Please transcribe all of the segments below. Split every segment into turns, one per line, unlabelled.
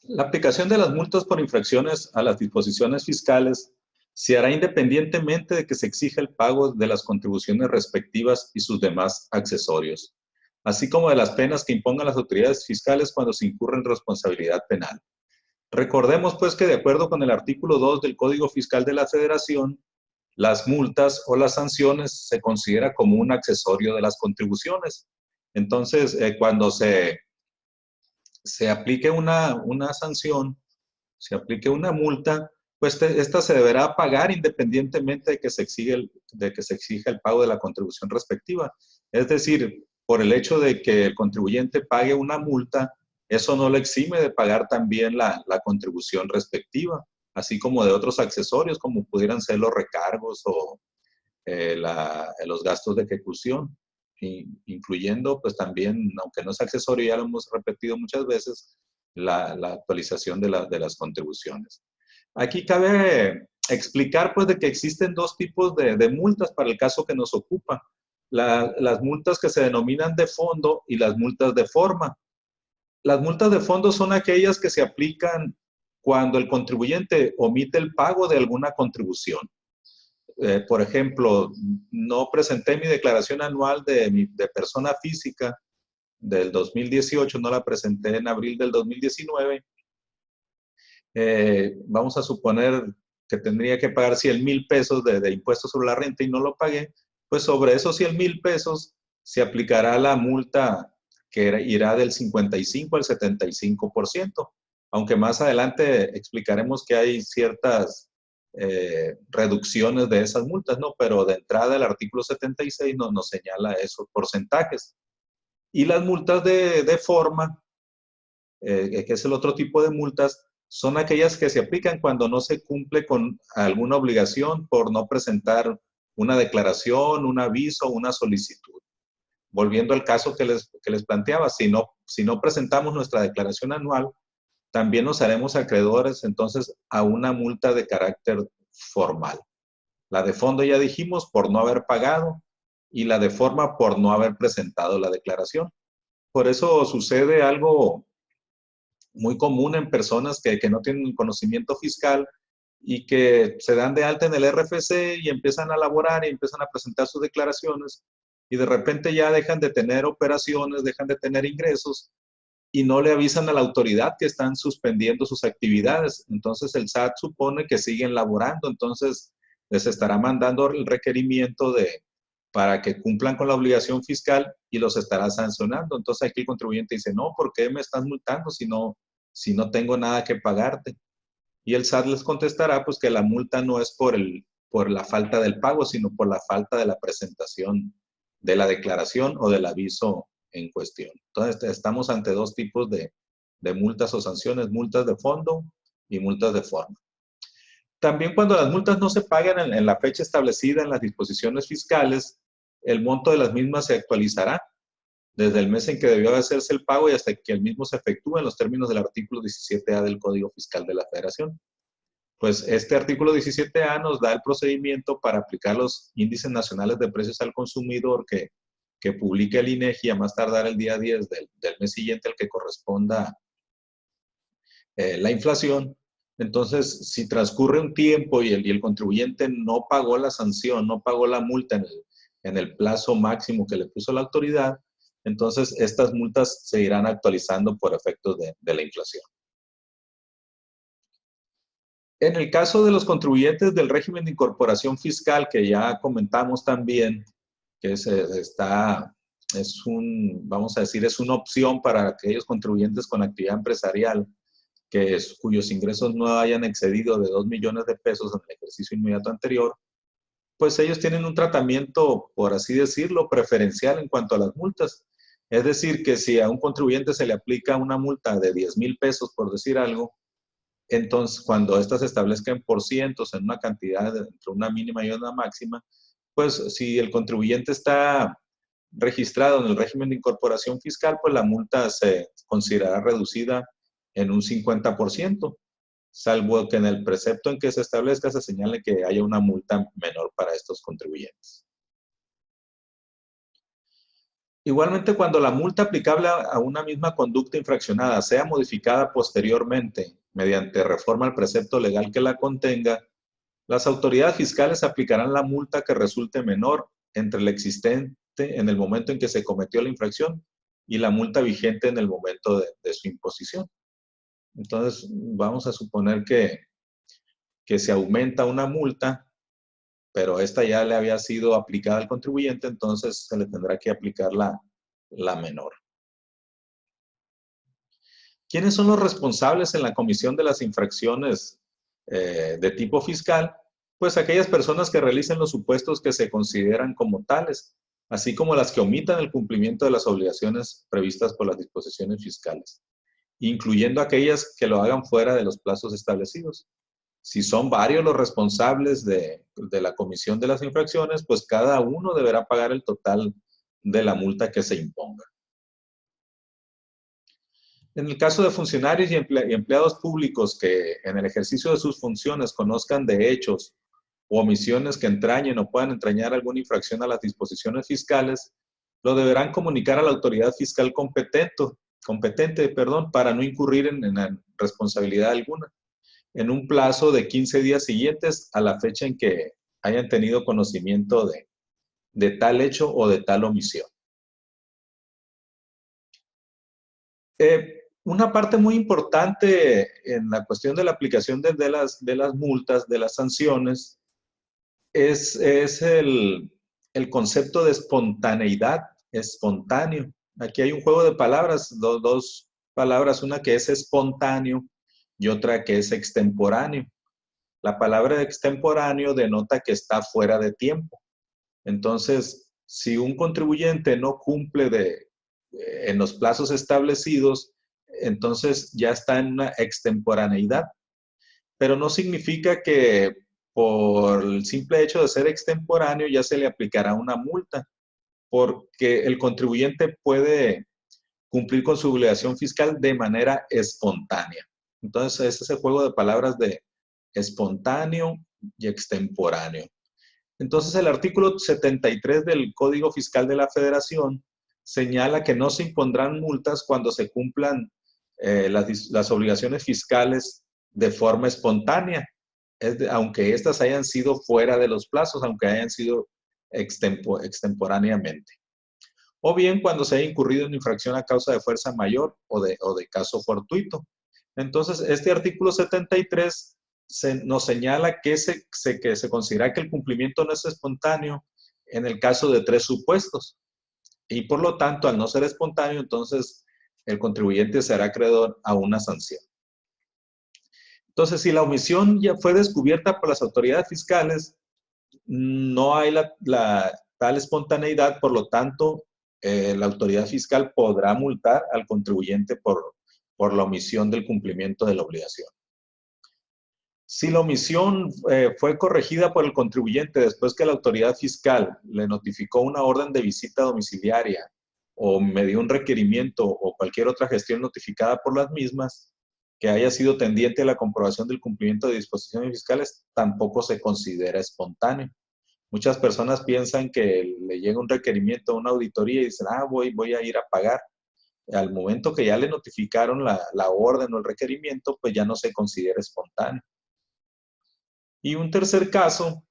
La aplicación de las multas por infracciones a las disposiciones fiscales se hará independientemente de que se exija el pago de las contribuciones respectivas y sus demás accesorios, así como de las penas que impongan las autoridades fiscales cuando se incurre en responsabilidad penal. Recordemos pues que de acuerdo con el artículo 2 del Código Fiscal de la Federación, las multas o las sanciones se considera como un accesorio de las contribuciones. Entonces, cuando se aplique una sanción, se aplique una multa, pues esta se deberá pagar independientemente de que se exija el pago de la contribución respectiva. Es decir, por el hecho de que el contribuyente pague una multa, eso no lo exime de pagar también la contribución respectiva, así como de otros accesorios como pudieran ser los recargos o los gastos de ejecución, incluyendo pues también, aunque no es accesorio, ya lo hemos repetido muchas veces, la actualización de las contribuciones. Aquí cabe explicar pues de que existen dos tipos de multas para el caso que nos ocupa. Las multas que se denominan de fondo y las multas de forma. Las multas de fondo son aquellas que se aplican cuando el contribuyente omite el pago de alguna contribución. Por ejemplo, no presenté mi declaración anual de persona física del 2018, no la presenté en abril del 2019. Vamos a suponer que tendría que pagar 100,000 pesos de impuestos sobre la renta y no lo pagué, pues sobre esos 100,000 pesos se aplicará la multa que irá del 55 al 75%, aunque más adelante explicaremos que hay ciertas reducciones de esas multas, ¿no? Pero de entrada el artículo 76 nos señala esos porcentajes. Y las multas de forma, que es el otro tipo de multas, son aquellas que se aplican cuando no se cumple con alguna obligación por no presentar una declaración, un aviso, una solicitud. Volviendo al caso que les planteaba, si no presentamos nuestra declaración anual, también nos haremos acreedores entonces a una multa de carácter formal. La de fondo ya dijimos por no haber pagado y la de forma por no haber presentado la declaración. Por eso sucede algo muy común en personas que no tienen conocimiento fiscal y que se dan de alta en el RFC y empiezan a laborar y empiezan a presentar sus declaraciones y de repente ya dejan de tener operaciones, dejan de tener ingresos y no le avisan a la autoridad que están suspendiendo sus actividades. Entonces el SAT supone que siguen laborando, entonces les estará mandando el requerimiento para que cumplan con la obligación fiscal y los estará sancionando. Entonces aquí el contribuyente dice, no, ¿por qué me estás multando si no tengo nada que pagarte? Y el SAT les contestará pues que la multa no es por la falta del pago, sino por la falta de la presentación de la declaración o del aviso en cuestión. Entonces estamos ante dos tipos de multas o sanciones, multas de fondo y multas de forma. También cuando las multas no se pagan en la fecha establecida en las disposiciones fiscales, el monto de las mismas se actualizará desde el mes en que debió hacerse el pago y hasta que el mismo se efectúe en los términos del artículo 17A del Código Fiscal de la Federación. Pues este artículo 17A nos da el procedimiento para aplicar los índices nacionales de precios al consumidor que publique el INEGI a más tardar el día 10 del mes siguiente al que corresponda la inflación. Entonces, si transcurre un tiempo y el contribuyente no pagó la sanción, no pagó la multa en el plazo máximo que le puso la autoridad, entonces estas multas se irán actualizando por efectos de la inflación. En el caso de los contribuyentes del régimen de incorporación fiscal, que ya comentamos también, que vamos a decir, es una opción para aquellos contribuyentes con actividad empresarial cuyos ingresos no hayan excedido de 2 millones de pesos en el ejercicio inmediato anterior, pues ellos tienen un tratamiento, por así decirlo, preferencial en cuanto a las multas. Es decir, que si a un contribuyente se le aplica una multa de 10,000 pesos, por decir algo, entonces cuando estas se establezcan por cientos en una cantidad entre una mínima y una máxima, pues si el contribuyente está registrado en el régimen de incorporación fiscal, pues la multa se considerará reducida en un 50%, salvo que en el precepto en que se establezca se señale que haya una multa menor para estos contribuyentes. Igualmente, cuando la multa aplicable a una misma conducta infraccionada sea modificada posteriormente mediante reforma al precepto legal que la contenga, las autoridades fiscales aplicarán la multa que resulte menor entre la existente en el momento en que se cometió la infracción y la multa vigente en el momento de su imposición. Entonces, vamos a suponer que se aumenta una multa, pero esta ya le había sido aplicada al contribuyente, entonces se le tendrá que aplicar la menor. ¿Quiénes son los responsables en la comisión de las infracciones de tipo fiscal? Pues aquellas personas que realicen los supuestos que se consideran como tales, así como las que omitan el cumplimiento de las obligaciones previstas por las disposiciones fiscales, incluyendo aquellas que lo hagan fuera de los plazos establecidos. Si son varios los responsables de la comisión de las infracciones, pues cada uno deberá pagar el total de la multa que se imponga. En el caso de funcionarios y empleados públicos que en el ejercicio de sus funciones conozcan de hechos o omisiones que entrañen o puedan entrañar alguna infracción a las disposiciones fiscales, lo deberán comunicar a la autoridad fiscal competente, para no incurrir en responsabilidad alguna, en un plazo de 15 días siguientes a la fecha en que hayan tenido conocimiento de tal hecho o de tal omisión. Una parte muy importante en la cuestión de la aplicación de las multas, de las sanciones, es el concepto de espontaneidad, espontáneo. Aquí hay un juego de palabras, dos palabras, una que es espontáneo y otra que es extemporáneo. La palabra extemporáneo denota que está fuera de tiempo. Entonces, si un contribuyente no cumple en los plazos establecidos, entonces ya está en una extemporaneidad. Pero no significa que por el simple hecho de ser extemporáneo ya se le aplicará una multa, porque el contribuyente puede cumplir con su obligación fiscal de manera espontánea. Entonces, ese es el juego de palabras de espontáneo y extemporáneo. Entonces, el artículo 73 del Código Fiscal de la Federación señala que no se impondrán multas cuando se cumplan las obligaciones fiscales de forma espontánea, aunque éstas hayan sido fuera de los plazos, aunque hayan sido extemporáneamente. O bien cuando se haya incurrido en infracción a causa de fuerza mayor o de caso fortuito. Entonces, este artículo 73 nos señala que se considera que el cumplimiento no es espontáneo en el caso de 3 supuestos. Y por lo tanto, al no ser espontáneo, entonces el contribuyente será acreedor a una sanción. Entonces, si la omisión ya fue descubierta por las autoridades fiscales, no hay tal espontaneidad, por lo tanto, la autoridad fiscal podrá multar al contribuyente por la omisión del cumplimiento de la obligación. Si la omisión fue corregida por el contribuyente después que la autoridad fiscal le notificó una orden de visita domiciliaria o me dio un requerimiento o cualquier otra gestión notificada por las mismas que haya sido tendiente a la comprobación del cumplimiento de disposiciones fiscales, tampoco se considera espontáneo. Muchas personas piensan que le llega un requerimiento a una auditoría y dicen, voy a ir a pagar. Al momento que ya le notificaron la orden o el requerimiento, pues ya no se considera espontáneo. Y un tercer caso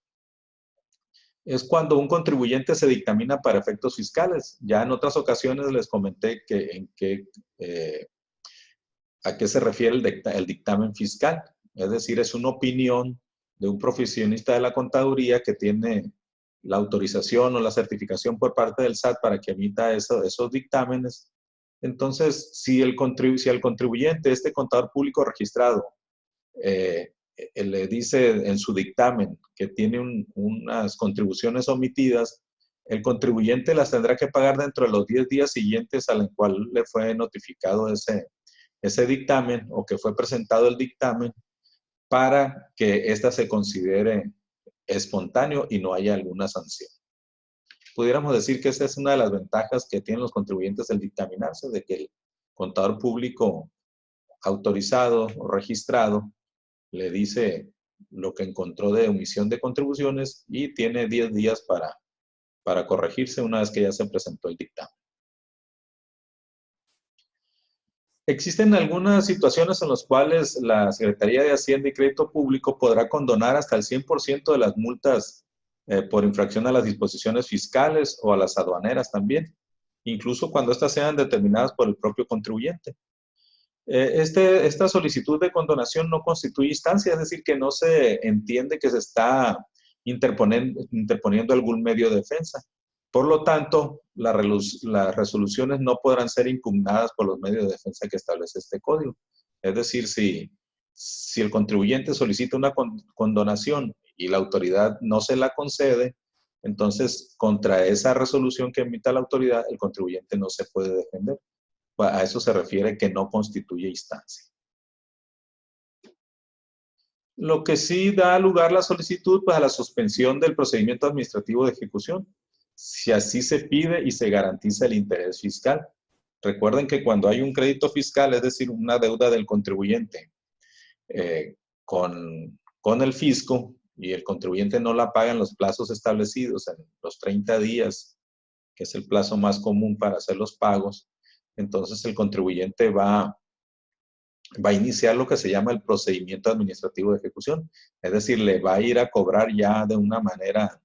es cuando un contribuyente se dictamina para efectos fiscales. Ya en otras ocasiones les comenté a qué se refiere el dictamen fiscal. Es decir, es una opinión de un profesionista de la contaduría que tiene la autorización o la certificación por parte del SAT para que emita esos dictámenes. Entonces, si al contribuyente, este contador público registrado, le dice en su dictamen que tiene unas contribuciones omitidas, el contribuyente las tendrá que pagar dentro de los 10 días siguientes al cual le fue notificado ese dictamen o que fue presentado el dictamen, para que ésta se considere espontáneo y no haya alguna sanción. Pudiéramos decir que esa es una de las ventajas que tienen los contribuyentes del dictaminarse, de que el contador público autorizado o registrado le dice lo que encontró de omisión de contribuciones y tiene 10 días para corregirse una vez que ya se presentó el dictamen. Existen algunas situaciones en las cuales la Secretaría de Hacienda y Crédito Público podrá condonar hasta el 100% de las multas por infracción a las disposiciones fiscales o a las aduaneras también, incluso cuando éstas sean determinadas por el propio contribuyente. Esta solicitud de condonación no constituye instancia, es decir, que no se entiende que se está interponiendo algún medio de defensa. Por lo tanto, las resoluciones no podrán ser impugnadas por los medios de defensa que establece este código. Es decir, si el contribuyente solicita una condonación y la autoridad no se la concede, entonces contra esa resolución que emita la autoridad, el contribuyente no se puede defender. A eso se refiere que no constituye instancia. Lo que sí da lugar la solicitud, pues a la suspensión del procedimiento administrativo de ejecución, si así se pide y se garantiza el interés fiscal. Recuerden que cuando hay un crédito fiscal, es decir, una deuda del contribuyente con el fisco y el contribuyente no la paga en los plazos establecidos, en los 30 días, que es el plazo más común para hacer los pagos, entonces el contribuyente va a iniciar lo que se llama el procedimiento administrativo de ejecución. Es decir, le va a ir a cobrar ya de una manera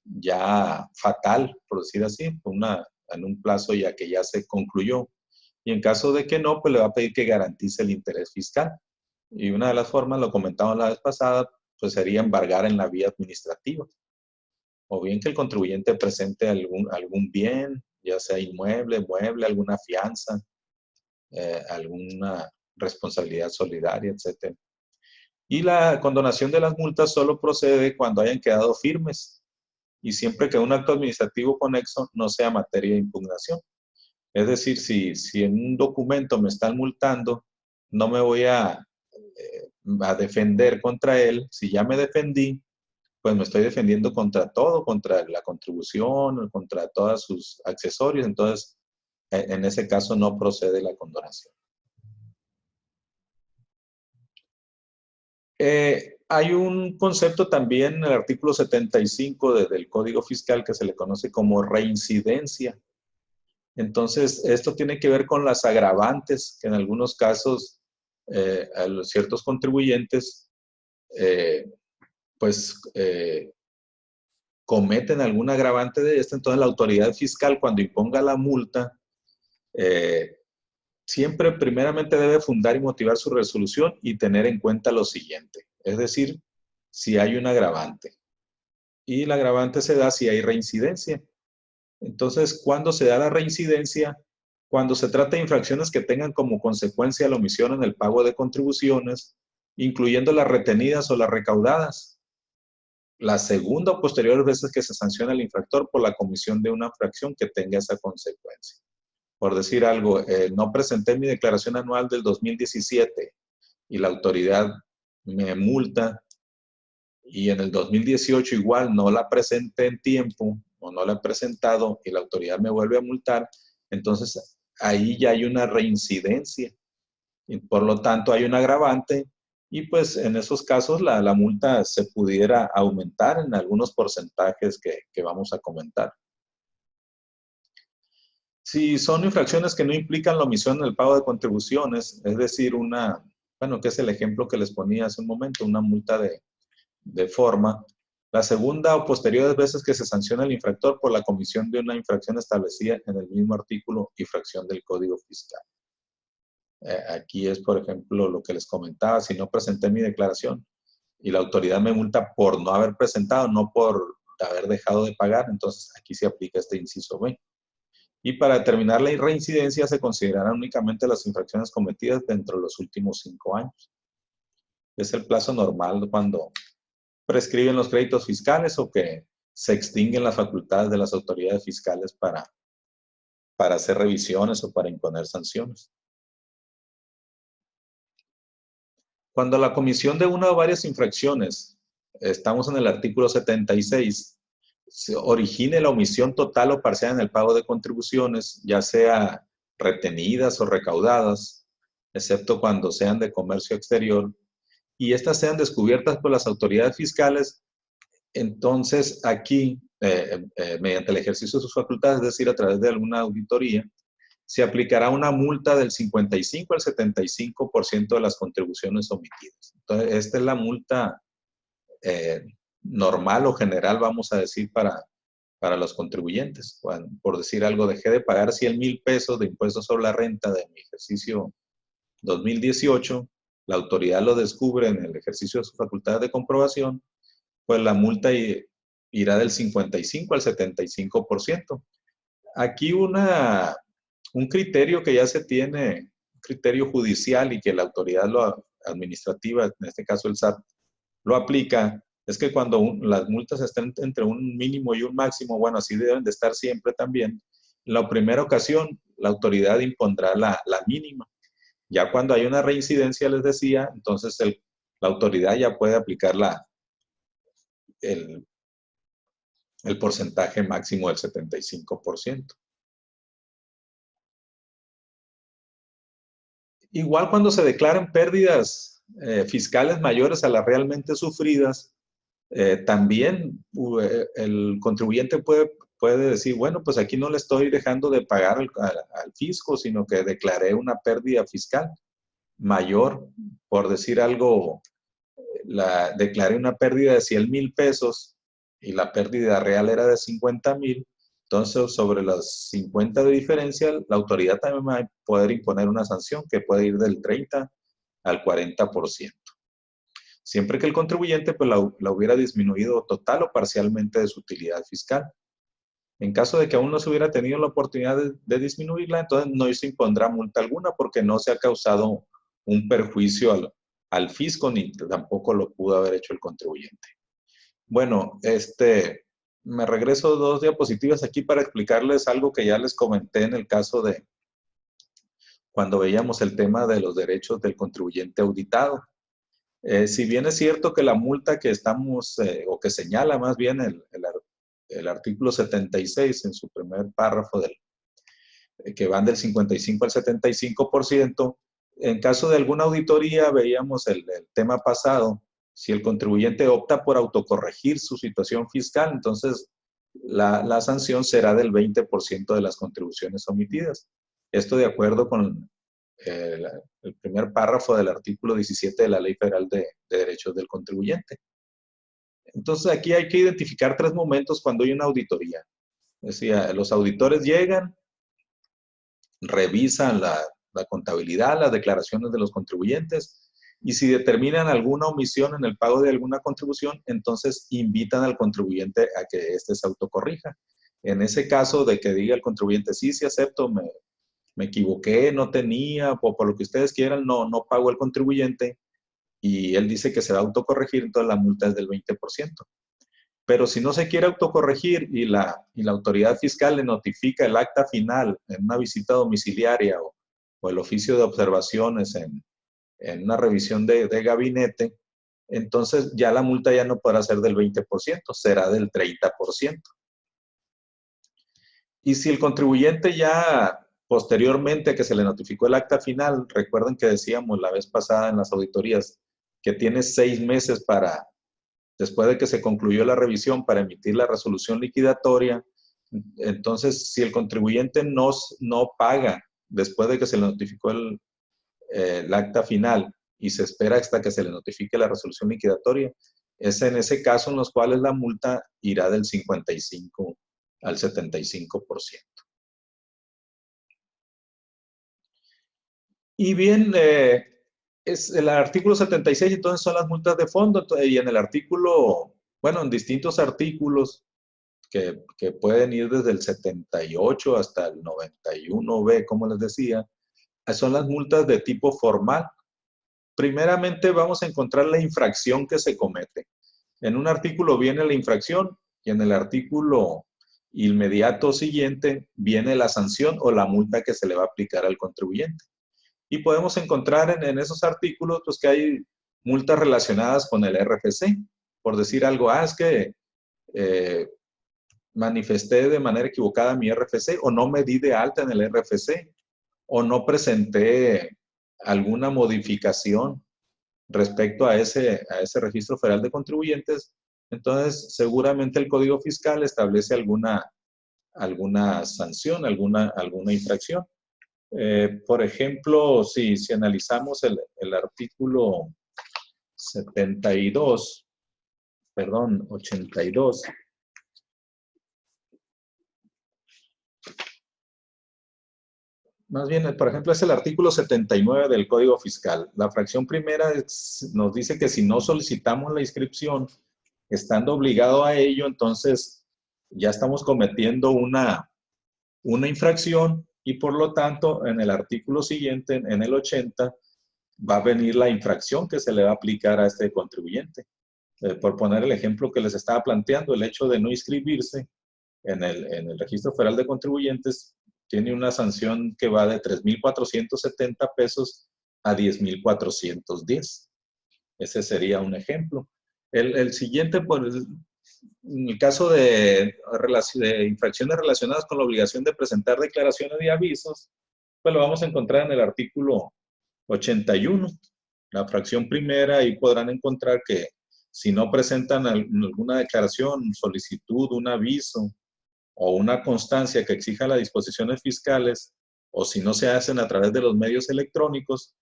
ya fatal, por decir así, en un plazo ya que ya se concluyó. Y en caso de que no, pues le va a pedir que garantice el interés fiscal. Y una de las formas, lo comentamos la vez pasada, pues sería embargar en la vía administrativa. O bien que el contribuyente presente algún bien, ya sea inmueble, mueble, alguna fianza, alguna responsabilidad solidaria, etc. Y la condonación de las multas solo procede cuando hayan quedado firmes y siempre que un acto administrativo conexo no sea materia de impugnación. Es decir, si en un documento me están multando, no me voy a defender contra él. Si ya me defendí, pues me estoy defendiendo contra todo, contra la contribución, contra todos sus accesorios. Entonces, en ese caso no procede la condonación. Hay un concepto también en el artículo 75 del Código Fiscal que se le conoce como reincidencia. Entonces, esto tiene que ver con las agravantes que en algunos casos a los ciertos contribuyentes cometen algún agravante de esto. Entonces, la autoridad fiscal cuando imponga la multa siempre primeramente debe fundar y motivar su resolución y tener en cuenta lo siguiente, es decir, si hay un agravante. Y el agravante se da si hay reincidencia. Entonces, ¿cuándo se da la reincidencia? Cuando se trata de infracciones que tengan como consecuencia la omisión en el pago de contribuciones, incluyendo las retenidas o las recaudadas. La segunda o posteriores veces que se sanciona al infractor por la comisión de una infracción que tenga esa consecuencia. Por decir algo, no presenté mi declaración anual del 2017 y la autoridad me multa y en el 2018 igual no la presenté en tiempo o no la he presentado y la autoridad me vuelve a multar, entonces ahí ya hay una reincidencia y por lo tanto hay un agravante y pues en esos casos la multa se pudiera aumentar en algunos porcentajes que vamos a comentar. Si son infracciones que no implican la omisión en el pago de contribuciones, es decir, que es el ejemplo que les ponía hace un momento, una multa de forma, la segunda o posteriores veces que se sanciona al infractor por la comisión de una infracción establecida en el mismo artículo y fracción del Código Fiscal. Aquí es, por ejemplo, lo que les comentaba, si no presenté mi declaración y la autoridad me multa por no haber presentado, no por haber dejado de pagar, entonces aquí se aplica este inciso B. Y para determinar la reincidencia se considerarán únicamente las infracciones cometidas dentro de los últimos 5 años. Es el plazo normal cuando prescriben los créditos fiscales o que se extinguen las facultades de las autoridades fiscales para hacer revisiones o para imponer sanciones. Cuando la comisión de una o varias infracciones, estamos en el artículo 76, se origine la omisión total o parcial en el pago de contribuciones, ya sea retenidas o recaudadas, excepto cuando sean de comercio exterior, y estas sean descubiertas por las autoridades fiscales, entonces aquí, mediante el ejercicio de sus facultades, es decir, a través de alguna auditoría, se aplicará una multa del 55 al 75% de las contribuciones omitidas. Entonces, esta es la multa normal o general, vamos a decir, para los contribuyentes. Por decir algo, dejé de pagar 100,000 pesos de impuestos sobre la renta de mi ejercicio 2018, la autoridad lo descubre en el ejercicio de su facultad de comprobación, pues la multa irá del 55 al 75%. Aquí un criterio que ya se tiene, un criterio judicial y que la autoridad administrativa, en este caso el SAT, lo aplica, es que cuando las multas estén entre un mínimo y un máximo, bueno, así deben de estar siempre también, en la primera ocasión la autoridad impondrá la mínima. Ya cuando hay una reincidencia, les decía, entonces la autoridad ya puede aplicar el, el porcentaje máximo del 75%. Igual cuando se declaran pérdidas fiscales mayores a las realmente sufridas, también el contribuyente puede decir, bueno, pues aquí no le estoy dejando de pagar al fisco, sino que declaré una pérdida fiscal mayor, por decir algo, declaré una pérdida de 100,000 pesos y la pérdida real era de 50,000. Entonces, sobre las 50 de diferencia, la autoridad también va a poder imponer una sanción que puede ir del 30 al 40%. Siempre que el contribuyente pues, la hubiera disminuido total o parcialmente de su utilidad fiscal. En caso de que aún no se hubiera tenido la oportunidad de disminuirla, entonces no se impondrá multa alguna porque no se ha causado un perjuicio al fisco ni tampoco lo pudo haber hecho el contribuyente. Bueno, me regreso 2 diapositivas aquí para explicarles algo que ya les comenté en el caso de cuando veíamos el tema de los derechos del contribuyente auditado. Si bien es cierto que la multa que estamos, o que señala más bien el artículo 76 en su primer párrafo que van del 55 al 75%, en caso de alguna auditoría, veíamos el tema pasado, si el contribuyente opta por autocorregir su situación fiscal, entonces la sanción será del 20% de las contribuciones omitidas. Esto de acuerdo con el primer párrafo del artículo 17 de la Ley Federal de Derechos del Contribuyente. Entonces aquí hay que identificar 3 momentos cuando hay una auditoría. Decía, los auditores llegan, revisan la contabilidad, las declaraciones de los contribuyentes, y si determinan alguna omisión en el pago de alguna contribución, entonces invitan al contribuyente a que éste se autocorrija. En ese caso de que diga el contribuyente, sí acepto, me equivoqué, no tenía, o por lo que ustedes quieran, no pago el contribuyente, y él dice que se va a autocorregir, entonces la multa es del 20%. Pero si no se quiere autocorregir y la autoridad fiscal le notifica el acta final en una visita domiciliaria o el oficio de observaciones en una revisión de gabinete, entonces ya la multa ya no podrá ser del 20%, será del 30%. Y si el contribuyente ya posteriormente que se le notificó el acta final, recuerden que decíamos la vez pasada en las auditorías que tiene 6 meses después de que se concluyó la revisión para emitir la resolución liquidatoria, entonces si el contribuyente no paga después de que se le notificó el acta final y se espera hasta que se le notifique la resolución liquidatoria, es en ese caso en los cuales la multa irá del 55 al 75%. Y bien, es el artículo 76, entonces son las multas de fondo, y en el artículo, bueno, en distintos artículos que pueden ir desde el 78 hasta el 91B, como les decía, son las multas de tipo formal. Primeramente vamos a encontrar la infracción que se comete. En un artículo viene la infracción y en el artículo inmediato siguiente viene la sanción o la multa que se le va a aplicar al contribuyente. Y podemos encontrar en esos artículos pues, que hay multas relacionadas con el RFC. Por decir algo, es que manifesté de manera equivocada mi RFC o no me di de alta en el RFC o no presenté alguna modificación respecto a ese registro federal de contribuyentes, entonces seguramente el Código Fiscal establece alguna sanción, alguna infracción. Por ejemplo, si analizamos el artículo 72, perdón, 82. Más bien, por ejemplo, es el artículo 79 del Código Fiscal. La fracción primera nos dice que si no solicitamos la inscripción, estando obligado a ello, entonces ya estamos cometiendo una infracción y por lo tanto, en el artículo siguiente, en el 80, va a venir la infracción que se le va a aplicar a este contribuyente. Por poner el ejemplo que les estaba planteando, el hecho de no inscribirse en el Registro Federal de Contribuyentes tiene una sanción que va de 3,470 pesos a 10,410. Ese sería un ejemplo. El siguiente, en el caso de infracciones relacionadas con la obligación de presentar declaraciones y avisos, pues lo vamos a encontrar en el artículo 81, la fracción primera, y podrán encontrar que si no presentan alguna declaración, solicitud, un aviso o una constancia que exija las disposiciones fiscales, o si no se hacen a través de los medios electrónicos,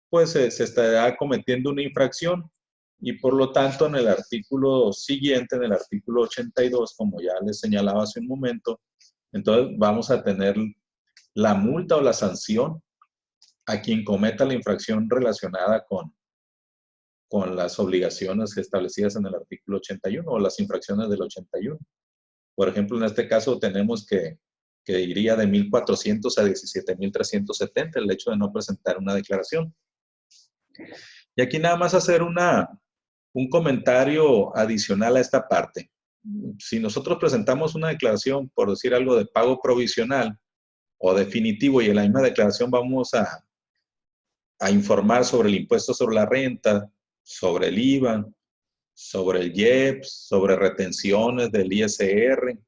pues se estará cometiendo una infracción y por lo tanto en el artículo siguiente, en el artículo 82, como ya les señalaba hace un momento, entonces vamos a tener la multa o la sanción a quien cometa la infracción relacionada con las obligaciones establecidas en el artículo 81 o las infracciones del 81. Por ejemplo, en este caso tenemos que iría de 1,400 a 17,370 el hecho de no presentar una declaración. Y aquí nada más hacer un comentario adicional a esta parte. Si nosotros presentamos una declaración, por decir algo, de pago provisional o definitivo, y en la misma declaración vamos a informar sobre el impuesto sobre la renta, sobre el IVA, sobre el IEPS, sobre retenciones del ISR.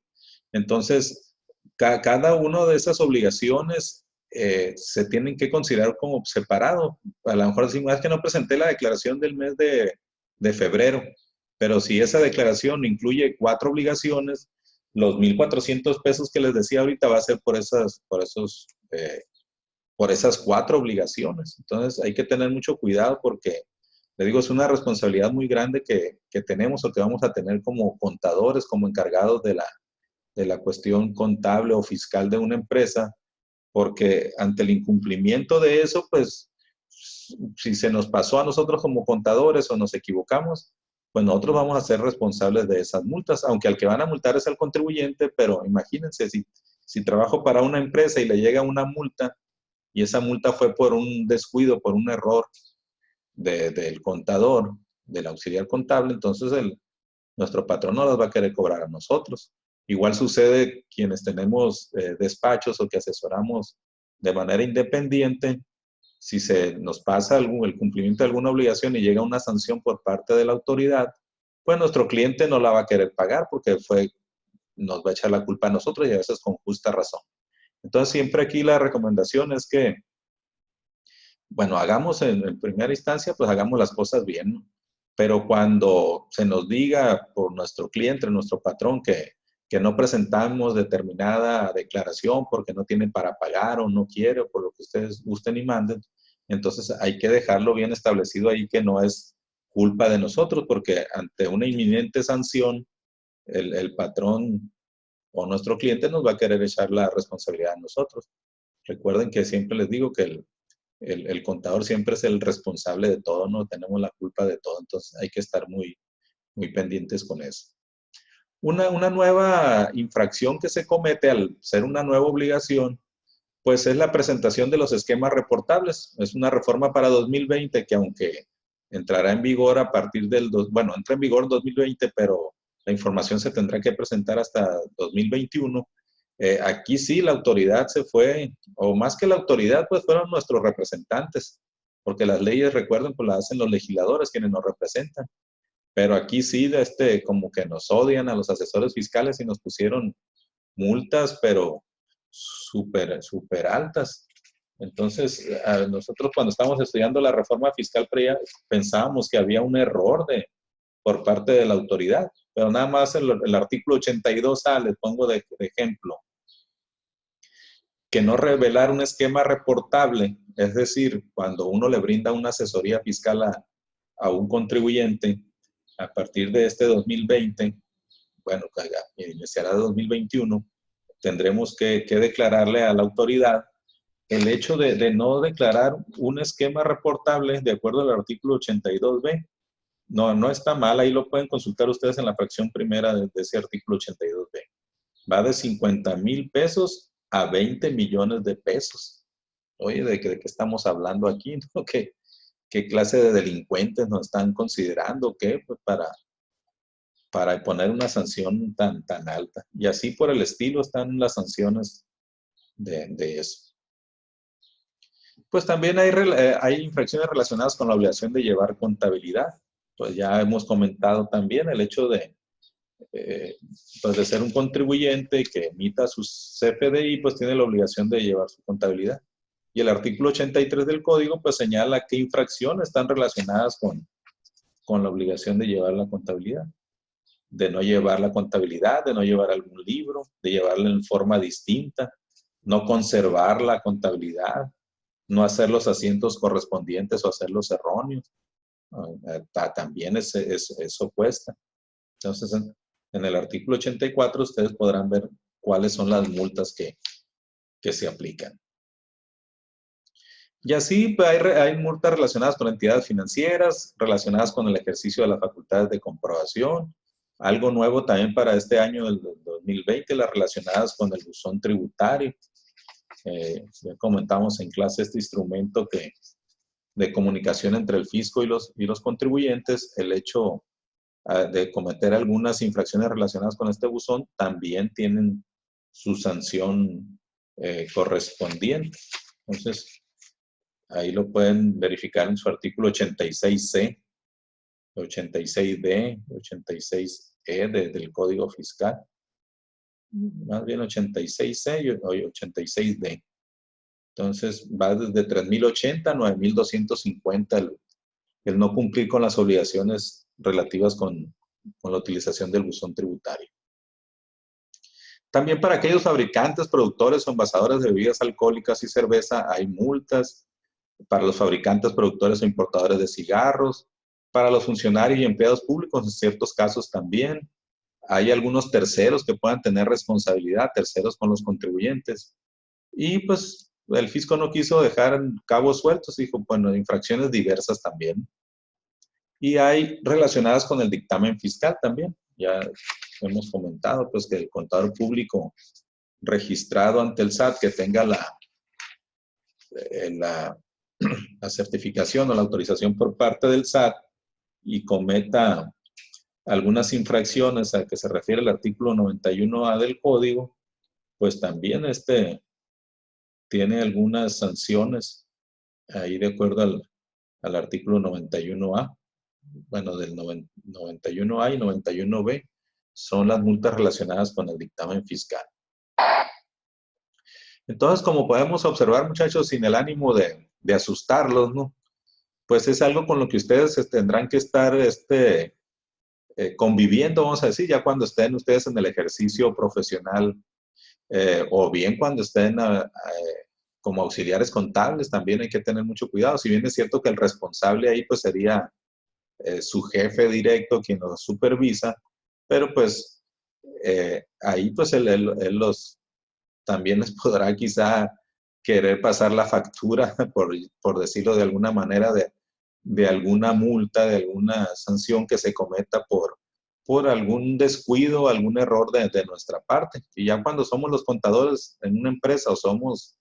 Entonces, cada una de esas obligaciones se tienen que considerar como separado. A lo mejor decimos, es que no presenté la declaración del mes de febrero, pero si esa declaración incluye 4 obligaciones, los 1,400 pesos que les decía ahorita va a ser por esas 4 obligaciones. Entonces hay que tener mucho cuidado porque, le digo, es una responsabilidad muy grande que tenemos o que vamos a tener como contadores, como encargados de la cuestión contable o fiscal de una empresa, porque ante el incumplimiento de eso, pues si se nos pasó a nosotros como contadores o nos equivocamos, pues nosotros vamos a ser responsables de esas multas, aunque al que van a multar es al contribuyente, pero imagínense, si trabajo para una empresa y le llega una multa, y esa multa fue por un descuido, por un error del contador, del auxiliar contable, entonces nuestro patrón no las va a querer cobrar a nosotros. Igual sucede quienes tenemos despachos o que asesoramos de manera independiente, si se nos pasa el cumplimiento de alguna obligación y llega una sanción por parte de la autoridad, pues nuestro cliente no la va a querer pagar porque nos va a echar la culpa a nosotros y a veces con justa razón. Entonces siempre aquí la recomendación es que, bueno, hagamos en primera instancia, pues hagamos las cosas bien, ¿no? Pero cuando se nos diga por nuestro cliente, nuestro patrón, que no presentamos determinada declaración porque no tiene para pagar o no quiere, o por lo que ustedes gusten y manden, entonces hay que dejarlo bien establecido ahí que no es culpa de nosotros, porque ante una inminente sanción, el patrón o nuestro cliente nos va a querer echar la responsabilidad a nosotros. Recuerden que siempre les digo que el contador siempre es el responsable de todo, no tenemos la culpa de todo, entonces hay que estar muy, muy pendientes con eso. Una nueva infracción que se comete al ser una nueva obligación, pues es la presentación de los esquemas reportables. Es una reforma para 2020 que aunque entrará en vigor a partir bueno, entra en vigor en 2020, pero la información se tendrá que presentar hasta 2021. Aquí sí la autoridad se fue, o más que la autoridad, pues fueron nuestros representantes, porque las leyes, recuerden, pues las hacen los legisladores quienes nos representan. Pero aquí sí, como que nos odian a los asesores fiscales y nos pusieron multas, pero súper, súper altas. Entonces, nosotros cuando estábamos estudiando la reforma fiscal pensábamos que había un error por parte de la autoridad, pero nada más el artículo 82A, les pongo de ejemplo. que no revelar un esquema reportable, es decir, cuando uno le brinda una asesoría fiscal a un contribuyente, a partir de este 2020, bueno, iniciará 2021, tendremos que declararle a la autoridad el hecho de no declarar un esquema reportable de acuerdo al artículo 82B. No, no está mal, ahí lo pueden consultar ustedes en la fracción primera de ese artículo 82B. Va de 50,000 pesos a 20 millones de pesos. Oye, ¿de qué estamos hablando aquí? ¿No? ¿Qué clase de delincuentes nos están considerando? ¿Qué? Pues para poner una sanción tan alta. Y así por el estilo están las sanciones de eso. Pues también hay infracciones relacionadas con la obligación de llevar contabilidad. Pues ya hemos comentado también el hecho pues de ser un contribuyente que emita su CFDI, pues tiene la obligación de llevar su contabilidad. Y el artículo 83 del código pues señala qué infracciones están relacionadas con la obligación de llevar la contabilidad. De no llevar la contabilidad, de no llevar algún libro, de llevarla en forma distinta, no conservar la contabilidad, no hacer los asientos correspondientes o hacerlos erróneos. También eso cuesta. Entonces, en el artículo 84 ustedes podrán ver cuáles son las multas que se aplican. Y así pues, hay multas relacionadas con entidades financieras, relacionadas con el ejercicio de las facultades de comprobación. Algo nuevo también para este año del 2020, las relacionadas con el buzón tributario. Ya comentamos en clase este instrumento de comunicación entre el fisco y los contribuyentes. El hecho de cometer algunas infracciones relacionadas con este buzón también tienen su sanción correspondiente. Entonces, ahí lo pueden verificar en su artículo 86C, 86D, 86E del Código Fiscal. Más bien 86C y 86D. Entonces, va desde 3,080 a 9,250 el no cumplir con las obligaciones relativas con la utilización del buzón tributario. También para aquellos fabricantes, productores o envasadores de bebidas alcohólicas y cerveza hay multas. Para los fabricantes, productores o importadores de cigarros, para los funcionarios y empleados públicos en ciertos casos también. Hay algunos terceros que puedan tener responsabilidad, terceros con los contribuyentes. Y pues el fisco no quiso dejar cabos sueltos, dijo, bueno, infracciones diversas también. Y hay relacionadas con el dictamen fiscal también. Ya hemos comentado pues que el contador público registrado ante el SAT que tenga la certificación o la autorización por parte del SAT y cometa algunas infracciones a que se refiere el artículo 91A del código, pues también tiene algunas sanciones ahí de acuerdo al artículo 91A. Bueno, del 91A y 91B son las multas relacionadas con el dictamen fiscal. Entonces, como podemos observar, muchachos, sin el ánimo de asustarlos, ¿no? Pues es algo con lo que ustedes tendrán que estar conviviendo, vamos a decir, ya cuando estén ustedes en el ejercicio profesional o bien cuando estén como auxiliares contables, también hay que tener mucho cuidado. Si bien es cierto que el responsable ahí pues sería su jefe directo quien los supervisa, pero pues ahí pues él también les podrá quizá querer pasar la factura, por decirlo de alguna manera, de alguna multa, de alguna sanción que se cometa por algún descuido, algún error de nuestra parte. Y ya cuando somos los contadores en una empresa o somos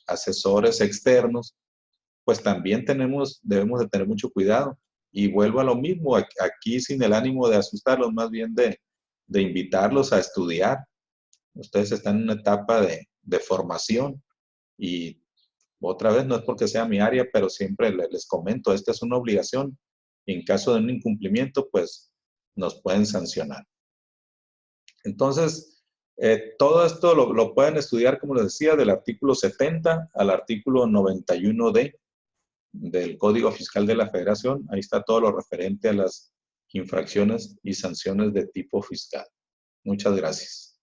asesores externos, pues también debemos de tener mucho cuidado. Y vuelvo a lo mismo, aquí sin el ánimo de asustarlos, más bien de invitarlos a estudiar. Ustedes están en una etapa de formación y otra vez no es porque sea mi área, pero siempre les comento, esta es una obligación y en caso de un incumplimiento, pues nos pueden sancionar. Entonces, todo esto lo pueden estudiar, como les decía, del artículo 70 al artículo 91D del Código Fiscal de la Federación. Ahí está todo lo referente a las infracciones y sanciones de tipo fiscal. Muchas gracias.